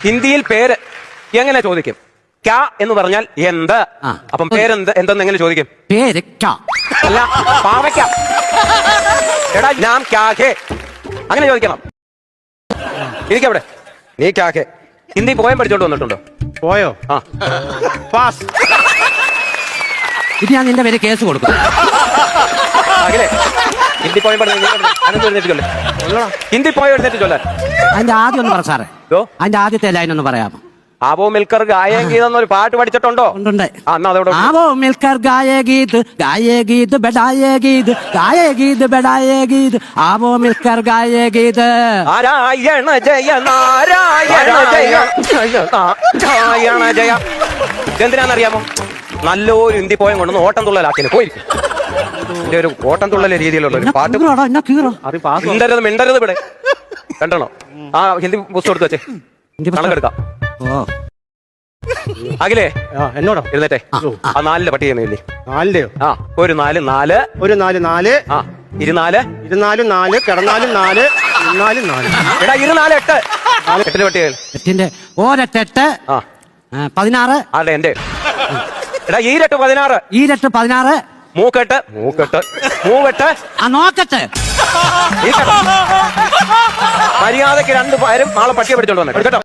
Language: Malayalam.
ഹിന്ദിയിൽ പേര് എങ്ങനെ ചോദിക്കും? ക്യാ എന്ന് പറഞ്ഞാൽ എന്ത്. അപ്പം പേരെന്ത് എന്തെന്ന് എങ്ങനെ ചോദിക്കും? പേര് ക്യാ അല്ല, പാവയ്ക്ക. എടാ നാം ക്യാ ഹേ അങ്ങനെ ചോദിക്കണം. ഇരിക്കവിടെ. നീ ക്യാ ഹേ ഹിന്ദി പോയം പഠിച്ചോണ്ട് വന്നിട്ടുണ്ടോ? പോയോ? ആ പാസ്. ഇത് ഞാൻ നിന്റെ പേര് കേസ് കൊടുക്കും. അഖിലേ, ഹിന്ദി പോയം പഠിച്ചു ഹിന്ദി പോയം എടുത്തിട്ട് ചൊല്ലാൻ. അതിന്റെ ആദ്യം ഒന്ന് പറ സാറേ. അതിന്റെ ആദ്യത്തെ ലൈൻ ഒന്ന് പറയാമോ? ആവോ മിൽക്കർ ഗായേ ഗീത് എന്നൊരു പാട്ട് പഠിച്ചിട്ടുണ്ടോ? ഉണ്ട്. ആവോ മിൽക്കർ ഗായേ ഗീത് ബെഡായേ ഗീത് ഗായേ ഗീത് ബെഡായേ ഗീത് ആവോ മിൽക്കർ ഗായേ ഗീത്. നാരായണ ജയ നാരായണ ജയ നാരായണ ജയ. എന്തിനാണെന്നറിയാമോ? നല്ലൊരു ഹിന്ദി പോയം കൊണ്ടൊന്ന് ഓട്ടം തുള്ളലാക്കിന് പോയിരിക്കും. ഇതിന്റെ ഒരു ഓട്ടം തുള്ളൽ രീതിയിലുള്ള ഒരു പാട്ട്. മിണ്ടരുത് ഇവിടെ. കണ്ടണോ? ആ ഹിന്ദി പുസ്തകം എടുത്ത് വെച്ചേ, കണക്കെടുക്കാം. അഖിലേ, എന്നോടോ എഴുന്നേറ്റേ. ആ 4 പട്ടി ചെയ്യുന്നില്ലേ? 4യോ? ആ ഒരു 4 4 ഒരു 4 4 ആ 24 24 4 കിടന്നാലും 4 4 4. എടാ 24 8 8 പട്ടികൾ. 8ന്റെ ഒരെട്ട് ആ 16. ആരുടെ? എന്റെ. എടാ ഈരട്ട് 16 ഈരട്ട് 16 മൂക്കെട്ട് മൂവെട്ട് ആ നോക്കട്ടെ. മര്യാദക്ക് 2 പേരും നാളെ പട്ടിയെ പിടിച്ചോണ്ട് വന്നേ കേട്ടോ.